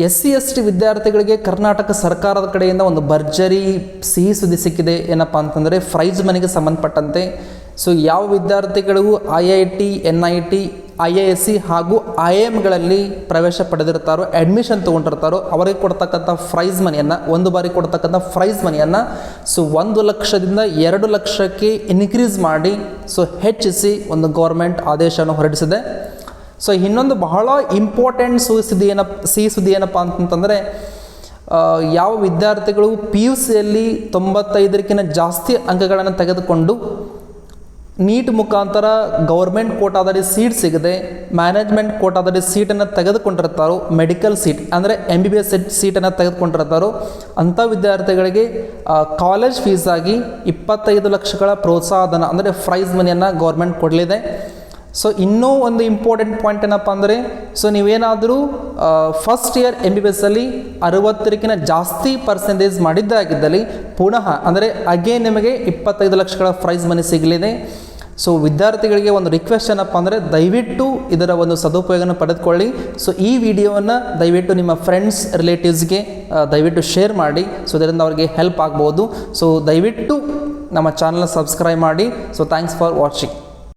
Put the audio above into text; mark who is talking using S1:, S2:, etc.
S1: SC/ST ವಿದ್ಯಾರ್ಥಿಗಳಿಗೆ ಕರ್ನಾಟಕ ಸರ್ಕಾರದ ಕಡೆಯಿಂದ ಒಂದು ಭರ್ಜರಿ ಸಿಹಿ ಸುದ್ದಿ ಸಿಕ್ಕಿದೆ. ಏನಪ್ಪ ಅಂತಂದರೆ ಪ್ರೈಸ್ ಮನಿಗೆ ಸಂಬಂಧಪಟ್ಟಂತೆ ಸೊ ಯಾವ ವಿದ್ಯಾರ್ಥಿಗಳು IIT, NIT, IISc ಹಾಗೂ IIMಗಳಲ್ಲಿ ಪ್ರವೇಶ ಪಡೆದಿರ್ತಾರೋ, ಅಡ್ಮಿಷನ್ ತೊಗೊಂಡಿರ್ತಾರೋ ಅವರಿಗೆ ಕೊಡ್ತಕ್ಕಂಥ ಪ್ರೈಸ್ ಮನಿಯನ್ನು, ಒಂದು ಬಾರಿ ಕೊಡ್ತಕ್ಕಂಥ ಪ್ರೈಸ್ ಮನಿಯನ್ನು ಸೊ 1 ಲಕ್ಷದಿಂದ 2 ಲಕ್ಷಕ್ಕೆ ಇನ್ಕ್ರೀಸ್ ಮಾಡಿ ಸೊ ಹೆಚ್ಚಿಸಿ ಒಂದು ಗೌರ್ಮೆಂಟ್ ಆದೇಶವನ್ನು ಹೊರಡಿಸಿದೆ. ಸೊ ಇನ್ನೊಂದು ಬಹಳ ಇಂಪಾರ್ಟೆಂಟ್ ಸಿಹಿ ಸುದ್ದಿ ಏನಪ್ಪ ಅಂತಂದರೆ, ಯಾವ ವಿದ್ಯಾರ್ಥಿಗಳು PUCಯಲ್ಲಿ 95ಕ್ಕಿಂತ ಜಾಸ್ತಿ ಅಂಕಗಳನ್ನು ತೆಗೆದುಕೊಂಡು ನೀಟ್ ಮುಖಾಂತರ ಗೌರ್ಮೆಂಟ್ ಕೋಟಾದಲ್ಲಿ ಸೀಟ್ ಸಿಗದೆ ಮ್ಯಾನೇಜ್ಮೆಂಟ್ ಕೋಟಾದಲ್ಲಿ ಸೀಟನ್ನು ತೆಗೆದುಕೊಂಡಿರ್ತಾರೋ, ಮೆಡಿಕಲ್ ಸೀಟ್ ಅಂದರೆ MBBS ಸೀಟನ್ನು ತೆಗೆದುಕೊಂಡಿರ್ತಾರೋ ಅಂಥ ವಿದ್ಯಾರ್ಥಿಗಳಿಗೆ ಕಾಲೇಜ್ ಫೀಸಾಗಿ 25 ಲಕ್ಷಗಳ ಪ್ರೋತ್ಸಾಹಧನ ಅಂದರೆ ಪ್ರೈಸ್ ಮನಿಯನ್ನು ಗೌರ್ಮೆಂಟ್ ಕೊಡಲಿದೆ. ಸೊ ಇನ್ನೂ ಒಂದು ಇಂಪಾರ್ಟೆಂಟ್ ಪಾಯಿಂಟ್ ಏನಪ್ಪ ಅಂದರೆ, ಸೊ ನೀವೇನಾದರೂ ಫಸ್ಟ್ ಇಯರ್ MBBSಲ್ಲಿ 60ಕ್ಕಿಂತ ಜಾಸ್ತಿ ಪರ್ಸೆಂಟೇಜ್ ಮಾಡಿದ್ದಾಗಿದ್ದಲ್ಲಿ ಪುನಃ ಅಂದರೆ ಅಗೇನ್ ನಿಮಗೆ 25 ಲಕ್ಷಗಳ ಪ್ರೈಸ್ ಮನಿ ಸಿಗಲಿದೆ. ಸೊ ವಿದ್ಯಾರ್ಥಿಗಳಿಗೆ ಒಂದು ರಿಕ್ವೆಸ್ಟ್ ಏನಪ್ಪ ಅಂದರೆ, ದಯವಿಟ್ಟು ಇದರ ಒಂದು ಸದುಪಯೋಗನ ಪಡೆದುಕೊಳ್ಳಿ. ಸೊ ಈ ವಿಡಿಯೋವನ್ನು ದಯವಿಟ್ಟು ನಿಮ್ಮ ಫ್ರೆಂಡ್ಸ್ ರಿಲೇಟಿವ್ಸ್ಗೆ ದಯವಿಟ್ಟು ಶೇರ್ ಮಾಡಿ. ಸೊ ಇದರಿಂದ ಅವರಿಗೆ ಹೆಲ್ಪ್ ಆಗ್ಬೋದು. ಸೊ ದಯವಿಟ್ಟು ನಮ್ಮ ಚಾನಲ್ನ ಸಬ್ಸ್ಕ್ರೈಬ್ ಮಾಡಿ. So thanks for watching.